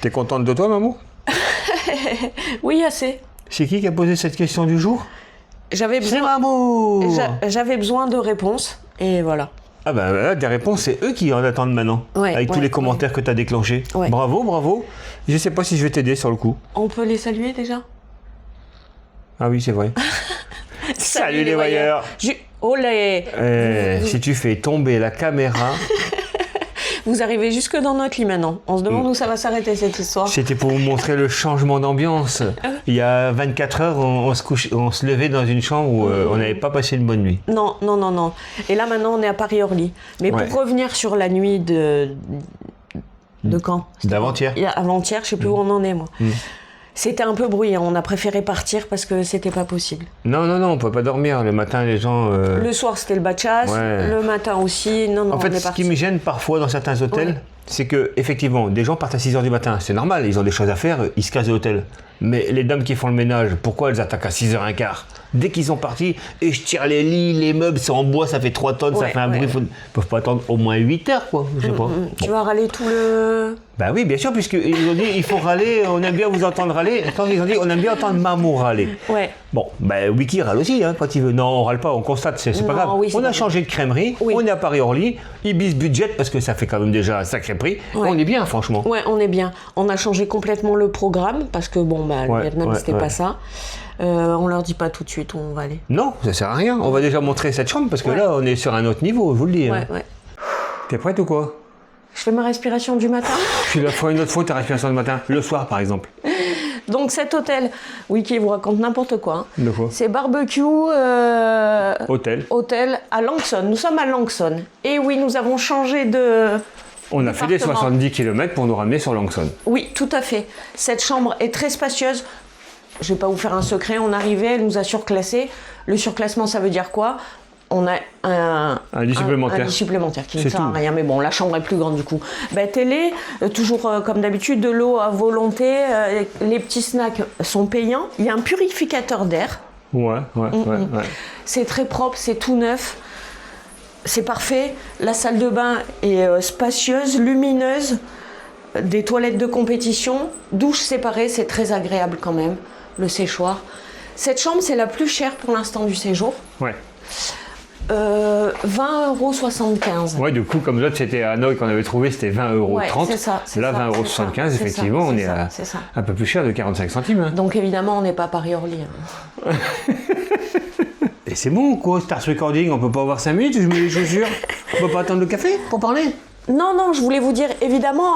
T'es contente de toi, maman? Oui, assez. C'est qui a posé cette question du jour? J'avais C'est besoin, maman. j'avais besoin de réponses, et voilà. Ah ben là, des réponses, c'est eux qui en attendent maintenant. Ouais, avec tous les commentaires que tu as déclenchés. Ouais. Bravo, bravo. Je sais pas si je vais t'aider sur le coup. On peut les saluer déjà? Ah oui, c'est vrai. Salut les voyeurs. Olé. Si tu fais tomber la caméra... Vous arrivez jusque dans notre lit maintenant. On se demande où ça va s'arrêter cette histoire. C'était pour vous montrer le changement d'ambiance. Il y a 24 heures, on se levait dans une chambre où on n'avait pas passé une bonne nuit. Non, non, non, non. Et là maintenant on est à Paris-Orly. Mais Ouais. pour revenir sur la nuit de quand? D'avant-hier. Avant-hier, je sais plus où on en est moi. C'était un peu bruyant, on a préféré partir parce que c'était pas possible. Non, non, non, on ne peut pas dormir. Le matin, les gens... Le soir c'était le bas de chasse, Ouais. le matin aussi. Non, non, En fait, on est ce parti. qui me gêne parfois dans certains hôtels, Ouais. c'est que effectivement, des gens partent à 6h du matin. C'est normal, ils ont des choses à faire, ils se cassent de l'hôtel. Mais les dames qui font le ménage, pourquoi elles attaquent à 6h15? Dès qu'ils sont partis, et je tire les lits, les meubles, c'est en bois, ça fait 3 tonnes, ça Ouais, fait un ouais. bruit. Ils peuvent pas attendre au moins 8 heures, quoi. Je sais pas. Tu vas râler tout le... Bah oui, bien sûr, puisqu'ils ont dit il faut râler, on aime bien vous entendre râler. Attends, ils ont dit on aime bien entendre maman râler. Ouais. Bon, bah Wiki râle aussi hein, quand il veut. Non, on râle pas, on constate, c'est pas Non, grave. oui, c'est on pas a changé de crèmerie, Oui. on est à Paris-Orly, Ibis budget parce que ça fait quand même déjà un sacré prix. Ouais. On est bien, franchement. Ouais, on est bien. On a changé complètement le programme parce que bon, bah, le Ouais, Vietnam, ouais, c'était ouais. pas ça. On leur dit pas tout de suite où on va aller. Non, ça sert à rien. On va déjà montrer cette chambre parce que Ouais. là, on est sur un autre niveau, je vous le dis. Ouais, hein. ouais. T'es prête ou quoi? Je fais ma respiration du matin. Tu la feras une autre fois ta respiration du matin, le soir par exemple. Donc cet hôtel, Wiki vous raconte n'importe quoi. Hein. De quoi? C'est barbecue Hôtel. hôtel à Langson. Nous sommes à Langson. Et oui, nous avons changé de... On a fait des Département. 70 km pour nous ramener sur Langson. Oui, tout à fait. Cette chambre est très spacieuse. Je vais pas vous faire un secret, on arrivait, elle nous a surclassé. Le surclassement, ça veut dire quoi? On a un lit supplémentaire. Un lit supplémentaire qui ne C'est sert à tout. rien, mais bon, la chambre est plus grande du coup. Bah, télé, toujours comme d'habitude, de l'eau à volonté. Les petits snacks sont payants. Il y a un purificateur d'air. Ouais. C'est très propre, c'est tout neuf. C'est parfait. La salle de bain est spacieuse, lumineuse. Des toilettes de compétition. Douche séparée, c'est très agréable quand même. Le séchoir. Cette chambre, c'est la plus chère pour l'instant du séjour. Ouais. 20,75 €. Ouais, du coup, comme l'autre, c'était à Hanoï qu'on avait trouvé, c'était 20,30 €. Ouais, c'est ça, c'est Là, ça, 20,75 €, c'est ça, effectivement, on c'est est ça, à c'est ça. un peu plus cher de 45 centimes. Hein. Donc évidemment, on n'est pas à Paris-Orly. Hein. Et c'est bon, quoi, Stars Recording, on peut pas avoir 5 minutes, je mets les chaussures. On peut pas attendre le café pour parler? Non, non, je voulais vous dire, évidemment,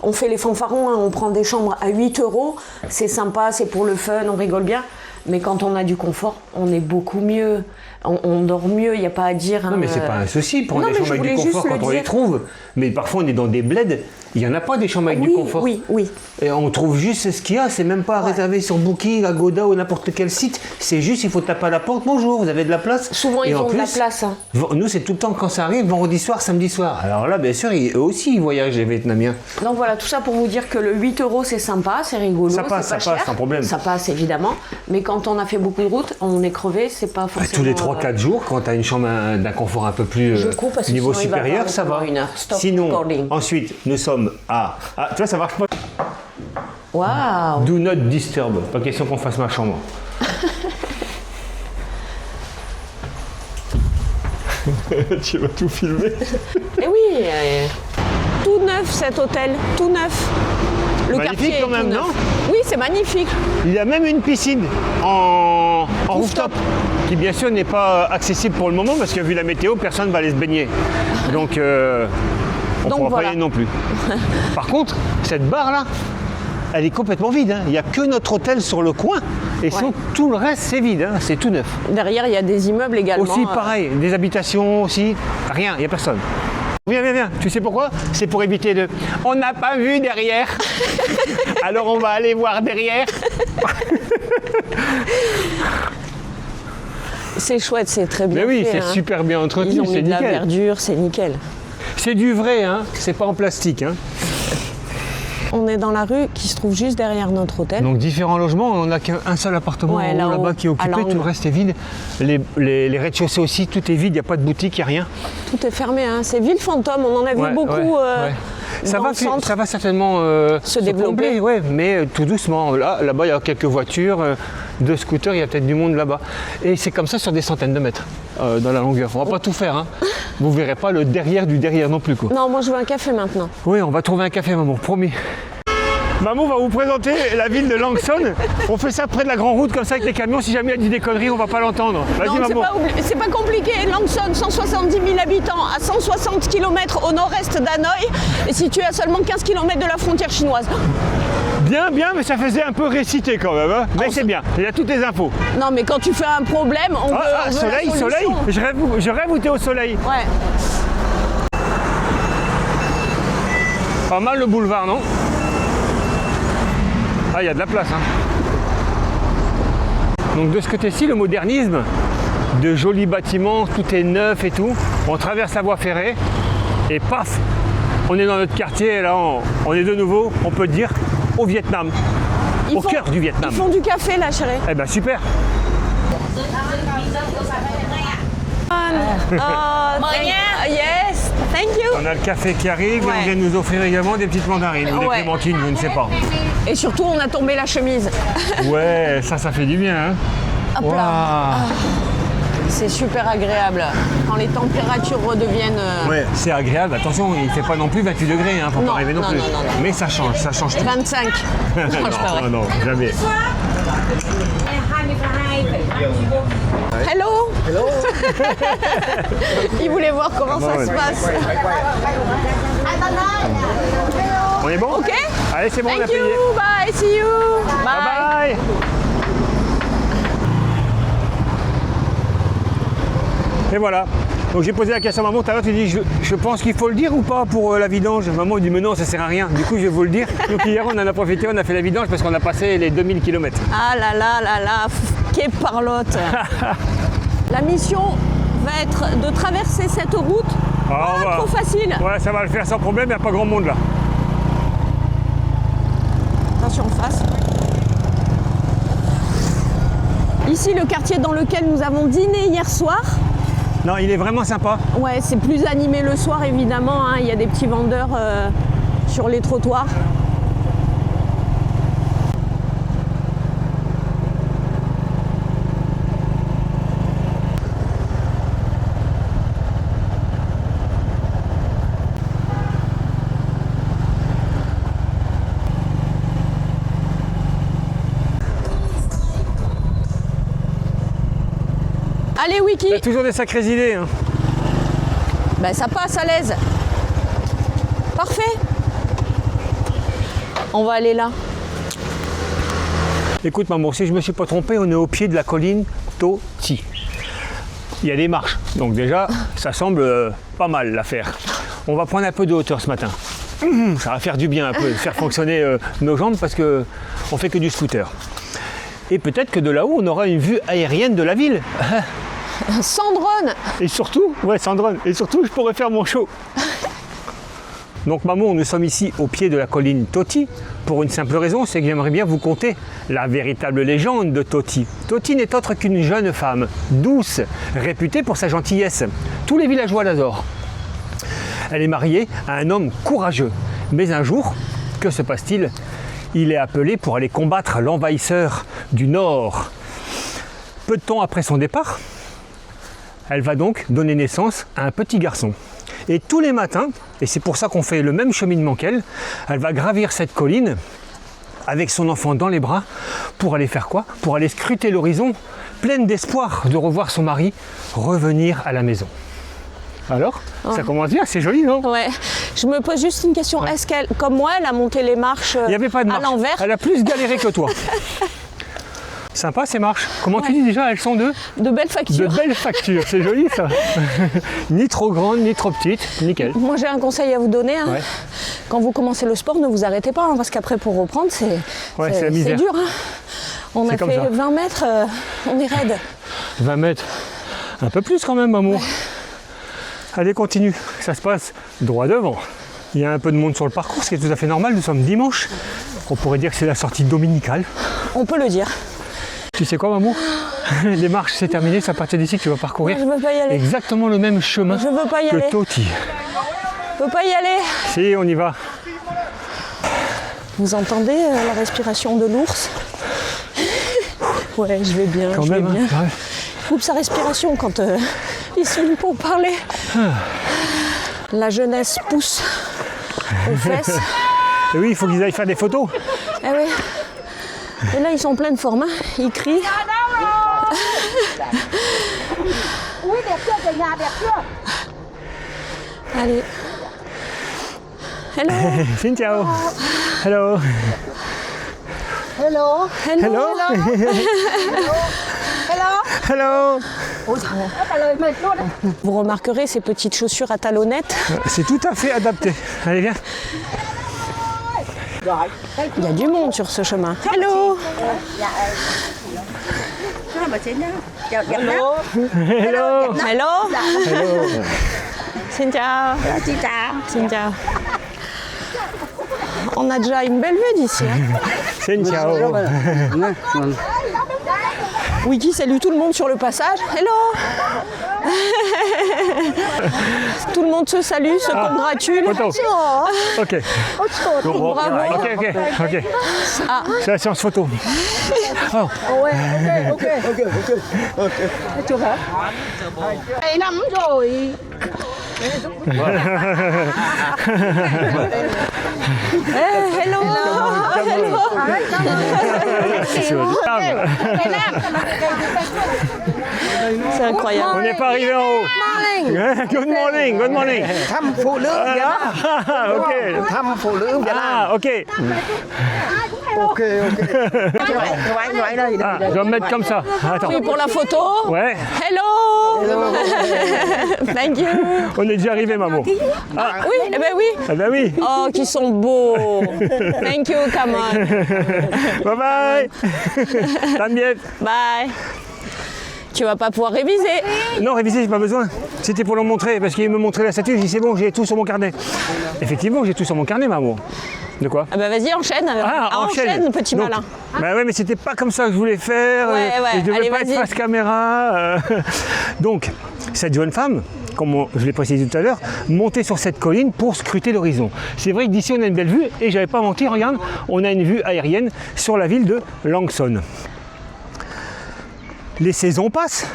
on fait les fanfarons, hein, on prend des chambres à 8 €. C'est sympa, c'est pour le fun, on rigole bien. Mais quand on a du confort, on est beaucoup mieux. On dort mieux, il n'y a pas à dire. Non, mais c'est pas un souci, prendre Non, des mais chambres je avec du voulais confort juste quand le on les dire. trouve. Mais parfois, on est dans des bleds, il y en a pas des chambres avec du Oui, confort. oui, oui. Et on trouve juste ce qu'il y a, c'est même pas réservé sur Booking, Agoda ou n'importe quel site. C'est juste, il faut taper à la porte, bonjour, vous avez de la place. Souvent, Et ils en ont de la plus, place. Hein. Nous, c'est tout le temps quand ça arrive, vendredi soir, samedi soir. Alors là, bien sûr, eux aussi, ils voyagent, les Vietnamiens. Donc voilà, tout ça pour vous dire que le 8 € c'est sympa, c'est rigolo, Ça passe, c'est pas ça passe, cher. sans problème. Ça passe évidemment, mais quand on a fait beaucoup de route, on est crevé, c'est pas forcément... Tous les 3-4 jours, quand tu as une chambre d'un confort un peu plus Je coupe parce que niveau sinon, il va supérieur, parler ça va. pendant une heure. Stop Sinon, recording. ensuite, nous sommes à... Ah, tu vois, ça marche pas. Waouh. Do not disturb. Pas question qu'on fasse ma chambre. Tu vas tout filmer. Et oui, tout neuf cet hôtel, tout neuf. Le Magnifique quartier est quand même, tout neuf. non? Oui, c'est magnifique. Il y a même une piscine en rooftop, qui bien sûr n'est pas accessible pour le moment parce que vu la météo, personne ne va aller se baigner. Donc, on ne Donc, pourra voilà. pas y aller non plus. Par contre, cette barre-là, elle est complètement vide. Hein. Il n'y a que notre hôtel sur le coin. Et sinon, tout le reste, c'est vide. Hein. C'est tout neuf. Derrière, il y a des immeubles également. Aussi, pareil, des habitations aussi. Rien, il n'y a personne. Viens, viens, viens. Tu sais pourquoi? C'est pour éviter de... On n'a pas vu derrière. Alors on va aller voir derrière. C'est chouette, c'est très bien Mais oui, fait, c'est hein. super bien Ils entretenu, ont c'est mis de la nickel. verdure, c'est nickel. C'est du vrai, hein. C'est pas en plastique. Hein. On est dans la rue qui se trouve juste derrière notre hôtel. Donc différents logements, on n'a qu'un seul appartement Ouais, en haut, là-haut, là-bas qui est à occupé, tout l'angle. le reste est vide. Les rez-de-chaussée aussi, tout est vide, il n'y a pas de boutique, il n'y a rien. Tout est fermé, hein. C'est ville fantôme, on en a vu Ouais, beaucoup. ouais, ouais. Ça dans va, le centre. ça va certainement Se développer. combler, ouais, mais tout doucement. Là-bas, il y a quelques voitures, 2 scooters, il y a peut-être du monde là-bas. Et c'est comme ça sur des centaines de mètres dans la longueur. On va pas tout faire, hein. Vous verrez pas le derrière du derrière non plus, quoi. Non, moi je veux un café maintenant. Oui, on va trouver un café, maman, promis. Maman va vous présenter la ville de Langson. On fait ça près de la grande route, comme ça, avec les camions. Si jamais il dit des conneries, on va pas l'entendre. Vas-y, Non, maman. c'est pas compliqué. Langson, 170 000 habitants, à 160 km au nord-est d'Hanoï, et situé à seulement 15 km de la frontière chinoise. Bien, mais ça faisait un peu récité quand même. Hein. Mais c'est bien, il y a toutes les infos. Non, mais quand tu fais un problème, on veut la soleil. solution. Je rêve où t'es au soleil. Ouais. Pas mal le boulevard, non? Ah, il y a de la place, hein. Donc de ce côté-ci, le modernisme, de jolis bâtiments, tout est neuf et tout. On traverse la voie ferrée et paf, on est dans notre quartier et là on est de nouveau, on peut dire, au Vietnam. Au cœur du Vietnam. Ils font du café là, chérie. Eh ben super. Yes, thank you. On a le café qui arrive et Ouais. on vient de nous offrir également des petites mandarines ou des Ouais. clémentines, je ne sais pas. Et surtout, on a tombé la chemise. Ouais, ça fait du bien, hein. Hop là. Waouh. C'est super agréable quand les températures redeviennent. Ouais, c'est agréable. Attention, il ne fait pas non plus 28 degrés, hein, faut Non, pas rêver non non, plus. non, non, non. Mais ça change tout. 25. Non, c'est pas vrai. non, jamais. Hello. Hello. Il voulait voir comment ça ouais. se passe. On est bon? Ok. Allez, c'est bon, on a Thank payé. you. Bye. See you. Bye bye. Et voilà. Donc j'ai posé la question à maman tout à l'heure, tu dis je pense qu'il faut le dire ou pas pour la vidange. Maman dit mais non, ça sert à rien. Du coup je vais vous le dire. Donc hier on en a profité, on a fait la vidange parce qu'on a passé les 2000 km. Ah là là là là, qu'est parlotte. La mission va être de traverser cette route. Ah, on va- Trop facile. Ouais, ça va le faire sans problème, il n'y a pas grand monde là. Attention en face. Ici, le quartier dans lequel nous avons dîné hier soir. Non, il est vraiment sympa. Ouais, c'est plus animé le soir évidemment, hein. Il y a des petits vendeurs sur les trottoirs. Allez Wiki, Il y a toujours des sacrées idées. Hein. ben, ça passe à l'aise. Parfait. On va aller là. Écoute maman, si je ne me suis pas trompé, on est au pied de la colline Toti. Il y a des marches, donc déjà ça semble pas mal l'affaire. On va prendre un peu de hauteur ce matin. Ça va faire du bien un peu, faire fonctionner nos jambes parce qu'on ne fait que du scooter. Et peut-être que de là-haut on aura une vue aérienne de la ville. Sans drone. Et surtout, ouais sans drone, et surtout je pourrais faire mon show. Donc maman, nous sommes ici au pied de la colline Toti pour une simple raison, c'est que j'aimerais bien vous conter la véritable légende de Toti. Toti n'est autre qu'une jeune femme, douce, réputée pour sa gentillesse. Tous les villageois l'adorent. Elle est mariée à un homme courageux. Mais un jour, que se passe-t-il? Il est appelé pour aller combattre l'envahisseur du Nord. Peu de temps après son départ, elle va donc donner naissance à un petit garçon. Et tous les matins, et c'est pour ça qu'on fait le même cheminement qu'elle, elle va gravir cette colline avec son enfant dans les bras pour aller faire quoi? Pour aller scruter l'horizon, pleine d'espoir de revoir son mari revenir à la maison. Alors, ça commence bien, c'est joli, non? Ouais. Je me pose juste une question. Est-ce qu'elle, comme moi, elle a monté les marches Il n'y avait pas de à marche. l'envers? Elle a plus galéré que toi. Sympa ces marches. Comment tu dis déjà? Elles sont De belles de factures. belles factures, c'est joli ça. Ni trop grande, ni trop petite, nickel. Moi, j'ai un conseil à vous donner. Hein. Ouais. Quand vous commencez le sport, ne vous arrêtez pas, hein, parce qu'après, pour reprendre, c'est la misère. dur. Hein. On a C'est comme fait ça. 20 mètres, on est raide. 20 mètres. Un peu plus quand même, amour. Allez, continue. Ça se passe droit devant. Il y a un peu de monde sur le parcours, ce qui est tout à fait normal. Nous sommes dimanche. On pourrait dire que c'est la sortie dominicale. On peut le dire. Tu sais quoi, maman? Les marches, c'est terminé. C'est à partir d'ici que tu vas parcourir Je veux pas y aller. exactement le même chemin Je veux pas y que aller. Toti. Je peux pas y aller. Si, on y va. Vous entendez la respiration de l'ours? Ouais, je vais bien, Quand je même, vais bien. hein, ouais. Il coupe sa respiration quand il se filme pour parler. La jeunesse pousse aux fesses. Et oui, il faut qu'ils aillent faire des photos. Eh oui. Et là, ils sont en pleine forme, hein. Ils crient. Ui, đẹp chưa, về nhà đẹp chưa? Allez. Hello. Xin chào. Hello. Hello. Hello. Hello. Hello. Ôi trời ơi, trả lời mệt luôn đấy. Vous remarquerez ces petites chaussures à talonnettes. C'est tout à fait adapté. Allez, viens. Il y a du monde sur ce chemin. Hello. Hello. Hello. Xin chào. Xin chào. Xin chào. On a déjà une belle vue d'ici. Hein. Xin chào. Wiki salue tout le monde sur le passage. Hello. Tout le monde se salue, se congratule. Photo. Ok. Bravo. Ok. Ah. C'est la séance photo. Oh. Mấy năm rồi. Hello. C'est incroyable. On n'est pas arrivé en haut. Good morning. Good morning. Thăm phụ nữ Việt Nam. Ok. Thăm phụ nữ Việt Nam. Ah, ok. Ok. Theo anh đây. Ah, je vais me mettre comme ça. Attends. Oui, pour la photo. Ouais. Hello. Thank you. On est déjà arrivé, maman. Ah oui, eh ben oui. Ah ben oui. Oh, qui sont beaux. Thank you, come on. Bye bye. También. Bye. Tu vas pas pouvoir réviser. Non, réviser, j'ai pas besoin. C'était pour leur montrer, parce qu'il me montrait la statue, j'ai dit c'est bon, j'ai tout sur mon carnet. Effectivement, j'ai tout sur mon carnet, maman. De quoi? Ah bah vas-y, enchaîne. Enchaîne, petit Donc, malin. Bah ouais, mais c'était pas comme ça que je voulais faire. Ouais, et je devais allez, pas être vas-y. face caméra. Donc, cette jeune femme, comme je l'ai précisé tout à l'heure, montait sur cette colline pour scruter l'horizon. C'est vrai que d'ici on a une belle vue, et j'avais pas menti, regarde, on a une vue aérienne sur la ville de Langson. Les saisons passent.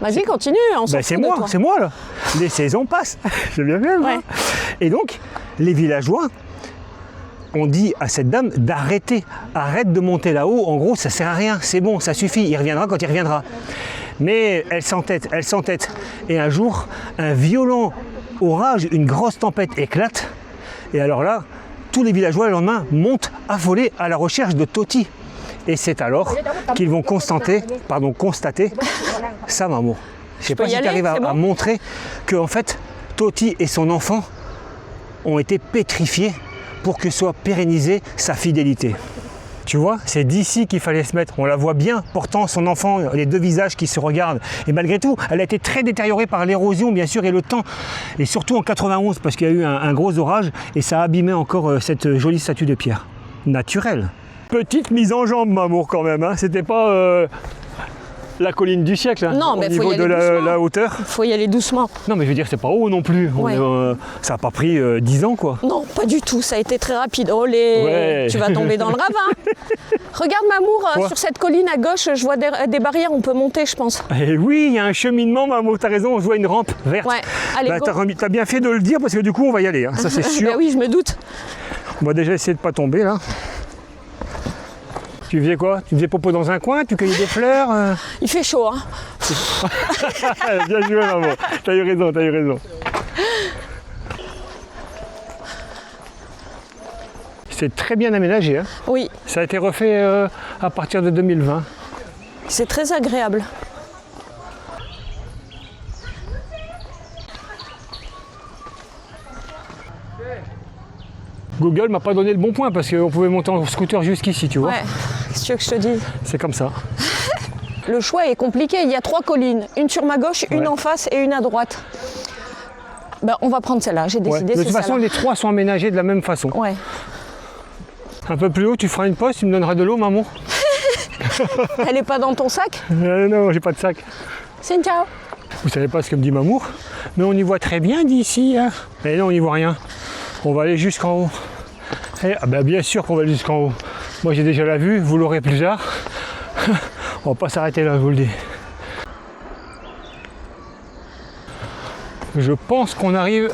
Vas-y, continue. On s'en Ben, fout de toi. c'est moi là. Les saisons passent. C'est bien fait. Ouais. Et donc, les villageois ont dit à cette dame d'arrêter. Arrête de monter là-haut. En gros, ça sert à rien. C'est bon, ça suffit. Il reviendra quand il reviendra. Mais elle s'entête. Et un jour, un violent orage, une grosse tempête éclate. Et alors là, tous les villageois le lendemain montent affolés à la recherche de Toti. Et c'est alors qu'ils vont constater ça, maman. Je sais peux pas y si tu aller, arrives c'est à bon montrer que en fait, Toti et son enfant ont été pétrifiés pour que soit pérennisée sa fidélité. Tu vois, c'est d'ici qu'il fallait se mettre. On la voit bien portant son enfant, les deux visages qui se regardent. Et malgré tout, elle a été très détériorée par l'érosion, bien sûr, et le temps. Et surtout en 91, parce qu'il y a eu un gros orage, et ça a abîmé encore cette jolie statue de pierre. Naturelle. Petite mise en jambe, Mamour, quand même. Hein. C'était pas la colline du siècle, hein, Non, au mais faut niveau y de aller doucement. la hauteur. Il faut y aller doucement. Non, mais je veux dire, c'est pas haut non plus. Ouais. Ça n'a pas pris 10 ans, quoi. Non, pas du tout. Ça a été très rapide. Olé, Ouais. tu vas tomber dans le ravin. Regarde, Mamour, Quoi sur cette colline à gauche, je vois des barrières. On peut monter, je pense. Et oui, il y a un cheminement, Mamour, t'as raison, on voit une rampe verte. Ouais, allez, go. T'as bien fait de le dire, parce que du coup, on va y aller, hein, ça c'est sûr. Bah oui, je me doute. On va déjà essayer de pas tomber, là. Tu faisais quoi? Tu faisais popo dans un coin? Tu cueillais des fleurs? Il fait chaud, hein. Bien joué, maman. T'as eu raison. C'est très bien aménagé. Hein. Oui, Ça a été refait à partir de 2020. c'est très agréable. Google m'a pas donné le bon point parce qu'on pouvait monter en scooter jusqu'ici, tu vois. Ouais, qu'est-ce que tu veux que je te dise? C'est comme ça. Le choix est compliqué. Il y a 3 collines. Une sur ma gauche, une Ouais. en face et une à droite. Ben, on va prendre celle-là. J'ai Ouais. décidé, De c'est toute façon, celle-là. les trois sont aménagés de la même façon. Ouais. Un peu plus haut, tu feras une pause, tu me donneras de l'eau, maman. Elle est pas dans ton sac? Non, j'ai pas de sac. C'est ciao. Vous savez pas ce que me dit Mamour, mais on y voit très bien d'ici. Hein. Mais non, on n'y voit rien. On va aller jusqu'en haut. Ah bah bien sûr qu'on va aller jusqu'en haut. Moi j'ai déjà la vue, vous l'aurez plus tard. On va pas s'arrêter là, je vous le dis. Je pense qu'on arrive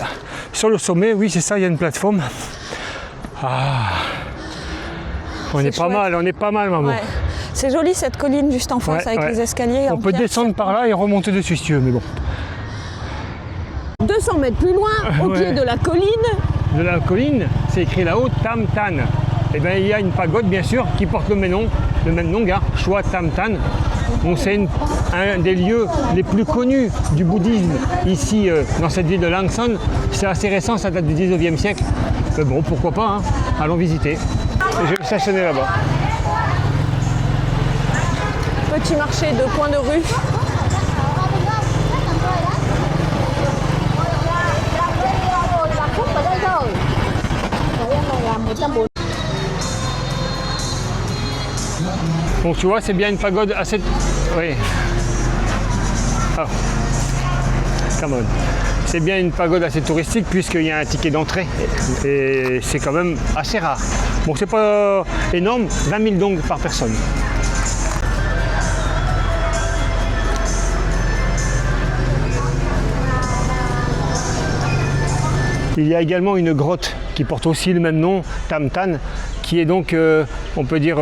sur le sommet. Oui, c'est ça, il y a une plateforme. Ah, on est pas mal, on est pas mal, maman. Ouais. C'est joli cette colline juste en face Ouais, avec ouais. les escaliers. On peut descendre par là et remonter dessus si tu veux, mais bon. 200 mètres plus loin, au Ouais. pied de la colline. De la colline, c'est écrit là-haut Tam Tan. Et bien il y a une pagode bien sûr qui porte le même nom, gars, Chua Tam Tan. Donc c'est un des lieux les plus connus du bouddhisme ici dans cette ville de Langsan. C'est assez récent, ça date du 19e siècle. Mais bon, pourquoi pas, hein. Allons visiter. Et je vais me stationner là-bas. Petit marché de coin de rue. Donc tu vois, c'est bien une pagode assez... Oui. Oh. Come on. C'est bien une pagode assez touristique puisqu'il y a un ticket d'entrée. Et c'est quand même assez rare. Bon, c'est pas énorme, 20 000 dong par personne. Il y a également une grotte qui porte aussi le même nom, Tam Tan, qui est donc, on peut dire,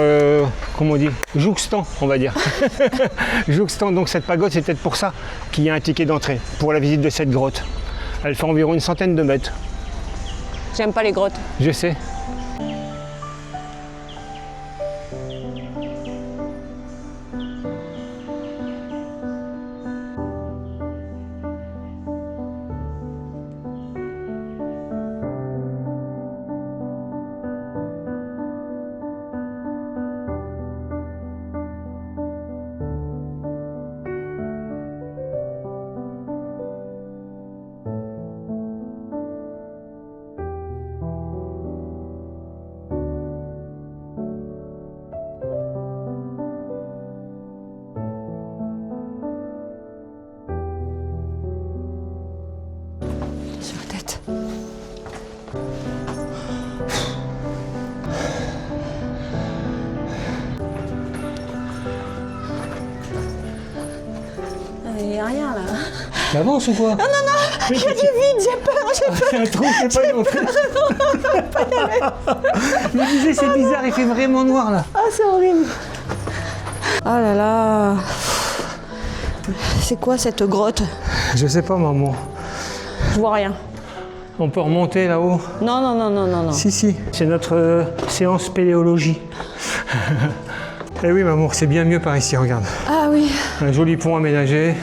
comment on dit, jouxtant, on va dire. Jouxtant, donc cette pagode, c'est peut-être pour ça qu'il y a un ticket d'entrée, pour la visite de cette grotte. Elle fait environ une centaine de mètres. J'aime pas les grottes. Je sais. Sur la tête. Il n'y a rien là. T'avances ou quoi? Non, il y a du vide, j'ai peur, C'est un trou, c'est pas une entrée. Je me disais, c'est bizarre, il fait vraiment noir là. Ah, c'est horrible. Ah là là. C'est quoi cette grotte? Je sais pas, maman. Je vois rien. On peut remonter là-haut? Non, non, non, non, non, non. Si, si. C'est notre séance spéléologie. Eh oui, maman, c'est bien mieux par ici, regarde. Ah oui. Un joli pont aménagé.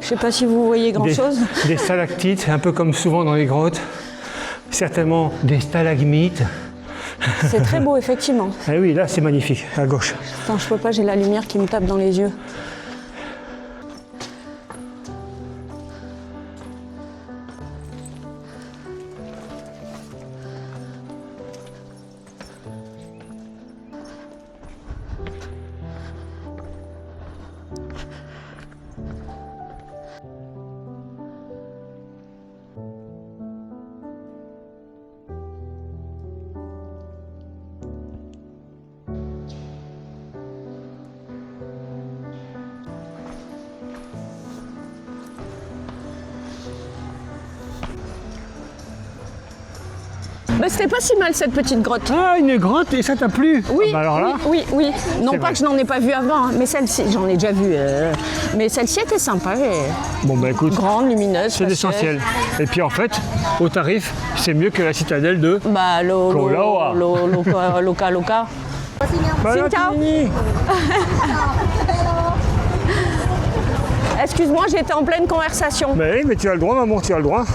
Je sais pas si vous voyez grand chose. Des stalactites, un peu comme souvent dans les grottes. Certainement des stalagmites. C'est très beau, effectivement. Eh oui, là, c'est magnifique, à gauche. Attends, je peux pas, j'ai la lumière qui me tape dans les yeux. Bah, c'était pas si mal cette petite grotte. Ah, une grotte, et ça t'a plu? Oui, Ah bah alors là, oui, oui, oui. Non C'est pas vrai. que je n'en ai pas vu avant, hein, mais celle-ci, j'en ai déjà vu. Mais celle-ci était sympa, bon bah écoute, grande, lumineuse. c'est spacieuse. l'essentiel. Et puis en fait, au tarif, c'est mieux que la citadelle de... Bah, Kolawa. Loka. Bah, là, ciao. Tini. Excuse-moi, j'étais en pleine conversation. Bah oui, mais tu as le droit, maman, tu as le droit.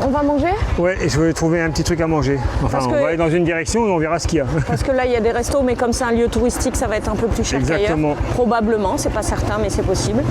On va manger? Ouais, et je vais trouver un petit truc à manger. Enfin, Parce on que- va aller dans une direction et on verra ce qu'il y a. Parce que là, il y a des restos, mais comme c'est un lieu touristique, ça va être un peu plus cher qu'ailleurs. Exactement. Probablement, c'est pas certain, mais c'est possible.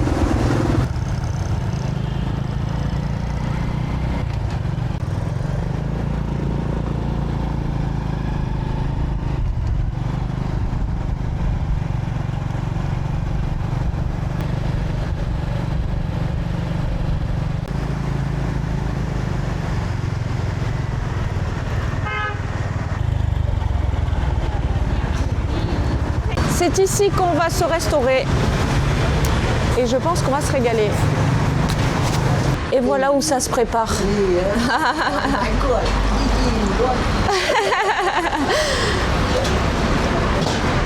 C'est ici qu'on va se restaurer. Et je pense qu'on va se régaler. Et voilà où ça se prépare.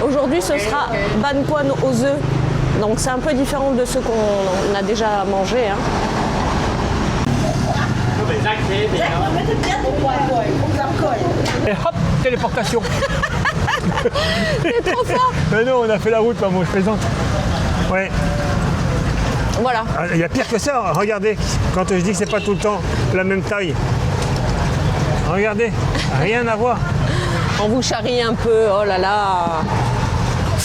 Aujourd'hui, ce sera ban quan aux œufs. Donc c'est un peu différent de ce qu'on a déjà mangé. Hein. Et hop, téléportation. C'est trop fort. Mais non, on a fait la route, maman, je plaisante. Ouais. Voilà. Ah, il y a pire que ça, regardez, quand je dis que c'est pas tout le temps la même taille. Regardez, rien à voir. On vous charrie un peu, oh là là.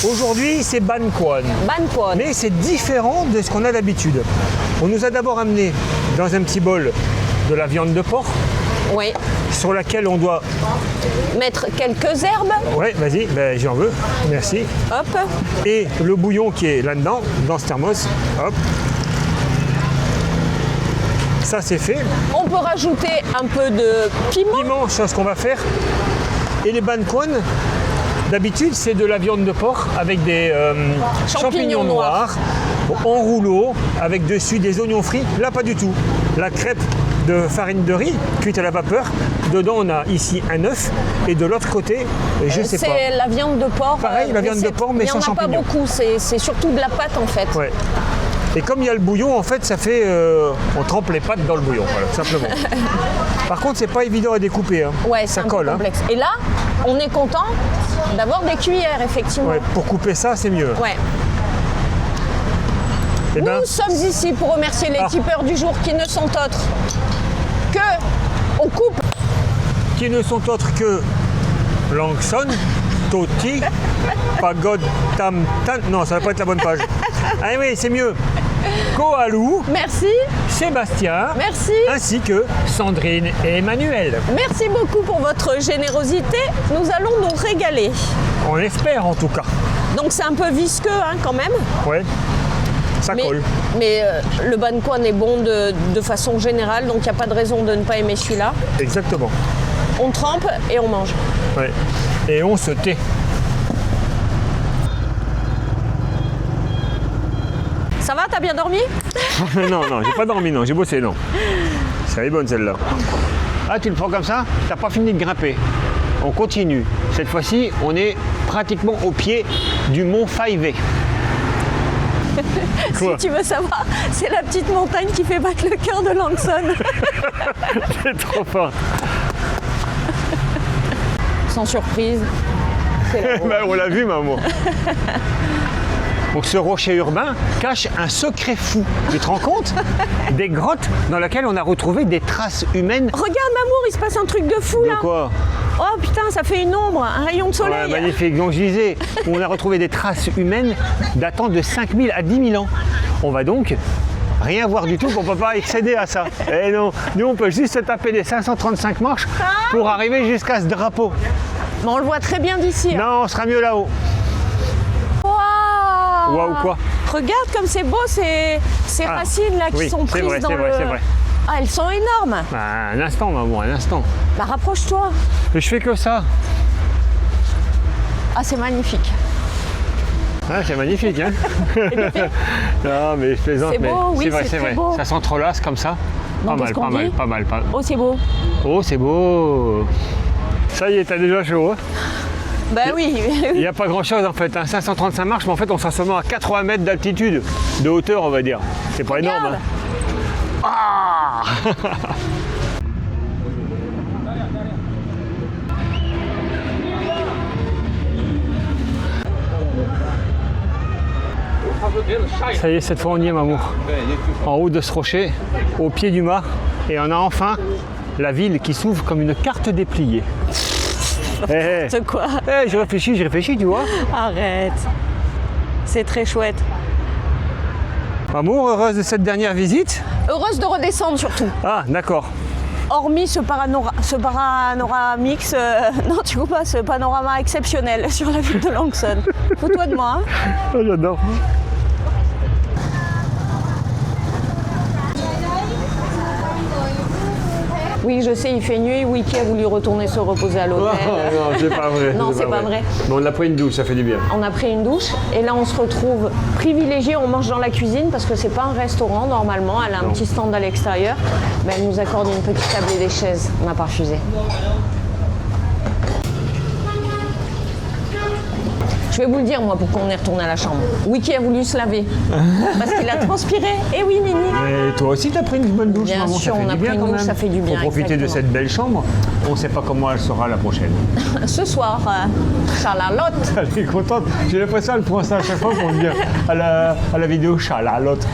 Aujourd'hui, c'est ban quan. Ban quan. Mais c'est différent de ce qu'on a d'habitude. On nous a d'abord amené dans un petit bol de la viande de porc, Oui. sur laquelle on doit... Mettre quelques herbes. Ouais, vas-y, ben, j'en veux, merci. Hop. Et le bouillon qui est là-dedans, dans ce thermos, hop. Ça, c'est fait. On peut rajouter un peu de piment. Piment, chose qu'on va faire. Et les ban quan, d'habitude, c'est de la viande de porc avec des champignons noirs en rouleau, avec dessus des oignons frits. Là, pas du tout. La crêpe de farine de riz, cuite à la vapeur. Dedans, on a ici un œuf. Et de l'autre côté, je sais pas. C'est la viande de porc. Pareil, la viande de porc, mais sans il n'y en a pas champignons. beaucoup, c'est surtout de la pâte en fait. Ouais. Et comme il y a le bouillon, en fait, ça fait... on trempe les pâtes dans le bouillon, voilà, tout simplement. Par contre, c'est pas évident à découper. Hein. Ouais, c'est ça un peu colle. Hein. complexe. Et là, on est content d'avoir des cuillères, effectivement. Ouais, pour couper ça, c'est mieux. Ouais. Eh ben, Nous sommes ici pour remercier les tipeurs du jour qui ne sont autres que on coupe. qui ne sont autres que Langson, Toti, Pagode, Tam, Tan. Non, ça va pas être la bonne page. Ah oui, c'est mieux. Koalou, Merci, Sébastien, merci. ainsi que Sandrine et Emmanuel. Merci beaucoup pour votre générosité. Nous allons nous régaler. On l'espère en tout cas. Donc c'est un peu visqueux hein, quand même. Ouais, ça colle. Mais le ban quan est bon de façon générale, donc il n'y a pas de raison de ne pas aimer celui-là. Exactement. On trempe et on mange. Ouais. Et on se tait. Ça va, t'as bien dormi? Non, j'ai pas dormi, non, j'ai bossé, non. Ça est bonne celle-là. Ah, tu le prends comme ça? T'as pas fini de grimper. On continue. Cette fois-ci, on est pratiquement au pied du mont Faivé. Si tu veux savoir, c'est la petite montagne qui fait battre le cœur de Langson. C'est trop fort. Sans surprise. C'est là-haut. Ben, on l'a vu, maman. Donc ce rocher urbain cache un secret fou. Tu te rends compte? Des grottes dans lesquelles on a retrouvé des traces humaines. Regarde, Mamour, il se passe un truc de fou De là. quoi? Oh putain, ça fait une ombre, un rayon de soleil. Ouais, magnifique. Donc je disais, on a retrouvé des traces humaines datant de 5000 à 10 000 ans. On va donc rien voir du tout, on ne peut pas accéder à ça. Et non, nous on peut juste se taper les 535 marches pour arriver jusqu'à ce drapeau. Mais on le voit très bien d'ici. Hein. Non, on sera mieux là-haut. Waouh! Waouh quoi? Regarde comme c'est beau ces Ah, racines là qui oui, sont c'est prises vrai, dans c'est vrai, le... c'est vrai. Ah, elles sont énormes. Bah, un instant, maman, un instant. Bah rapproche-toi. Je fais que ça. Ah, c'est magnifique. Ah, c'est magnifique, hein? Non, mais je plaisante, C'est mais beau, oui, c'est vrai, c'est c'est très vrai. beau. Ça s'entrelace comme ça. Non, Pas qu'est-ce mal, qu'on pas mal, dit pas mal, pas mal. Oh, c'est beau. Oh, c'est beau. Ça y est, t'as déjà chaud, hein? Bah oui. Il n'y a pas grand-chose en fait, hein. 535 marches, mais en fait on sera seulement à 80 mètres d'altitude, de hauteur on va dire. C'est pas énorme. Regarde. Hein. Ah Ça y est, cette fois on y est, Mamour. En haut de ce rocher, au pied du mât, et on a enfin la ville qui s'ouvre comme une carte dépliée. C'est quoi? Je réfléchis, tu vois. Arrête. C'est très chouette. Mamour, heureuse de cette dernière visite? Heureuse de redescendre surtout. Ah, d'accord. Hormis ce panorama mix, non tu vois pas, ce panorama exceptionnel sur la ville de Langson. Fous-toi de moi. Hein. Oh, j'adore. Oui, je sais, il fait nuit. Wiki a voulu retourner se reposer à l'hôtel. non, c'est pas vrai. Non, c'est pas vrai. Mais on a pris une douche, ça fait du bien. On a pris une douche et là on se retrouve privilégié, on mange dans la cuisine parce que c'est pas un restaurant normalement, elle a un petit stand à l'extérieur, mais elle nous accorde une petite table et des chaises, on n'a pas refusé. Je vais vous le dire moi pourquoi on est retourné à la chambre. Wiki a voulu se laver parce qu'il a transpiré. Et oui Nini. Et toi aussi t'as pris une bonne douche, Bien maman, sûr, ça fait on a du bien pris une quand douche, même. ça fait du bien, Faut profiter de exactement. cette belle chambre. On sait pas comment elle sera la prochaine. Ce soir, Charlotte. Elle est contente. J'ai l'impression qu'elle prend ça à chaque fois pour dire à la vidéo Charlotte.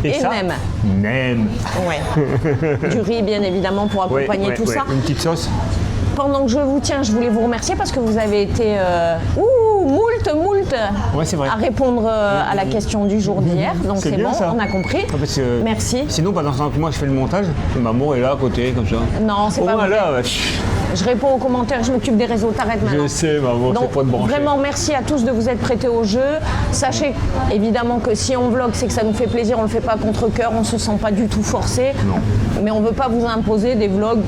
Et ça, nem. Nem. Ouais. Du riz bien évidemment pour accompagner tout ça. Une petite sauce. Pendant que je vous tiens, je voulais vous remercier parce que vous avez été moult Ouais, c'est vrai. à répondre à la question du jour d'hier. Donc c'est bien, bon, ça. on a compris. Ah, parce que Merci. Sinon, pendant ce temps que moi je fais le montage, maman est là à côté, comme ça. Non, c'est Au pas moins vrai. là, ouais. Je réponds aux commentaires, je m'occupe des réseaux. T'arrêtes maintenant. Je sais, maman, c'est Donc pas de brancher. vraiment merci à tous de vous être prêtés au jeu. Sachez évidemment que si on vlog, c'est que ça nous fait plaisir, on le fait pas contre cœur, on se sent pas du tout forcé. Non. Mais on veut pas vous imposer des vlogs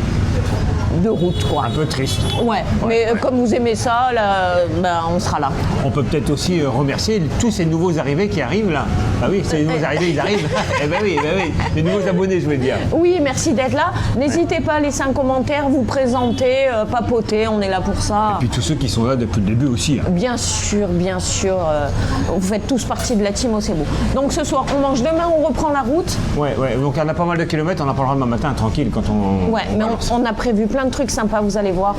de route quoi. Un peu triste. Ouais, mais comme vous aimez ça, là, bah, on sera là. On peut peut-être aussi remercier tous ces nouveaux arrivés qui arrivent là. Ah oui, ces nouveaux arrivés, ils arrivent. Eh ben oui, les nouveaux abonnés, je veux dire. Oui, merci d'être là. N'hésitez pas à laisser un commentaire, vous présenter, papoter, on est là pour ça. Puis tous ceux qui sont là depuis le début aussi. Hein. Bien sûr, vous faites tous partie de la team au Cebu. Donc ce soir, on mange demain, on reprend la route. Ouais, donc on a pas mal de kilomètres, on en parlera demain matin, tranquille, quand on... Ouais, mais on a prévu plein de trucs sympas, vous allez voir,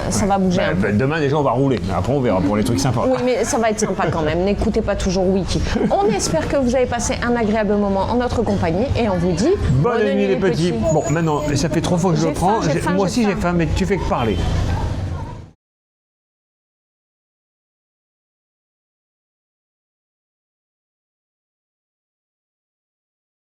ça va bouger un peu. Demain, déjà, on va rouler. Après, on verra pour les trucs sympas. Oui, mais ça va être sympa quand même. N'écoutez pas toujours Wiki. On espère que vous avez passé un agréable moment en notre compagnie et on vous dit Bonne nuit les petits. Bon, maintenant, ça fait 3 fois que je le J'ai prends. faim, j'ai faim, Moi j'ai aussi, j'ai faim. faim, mais tu fais que parler.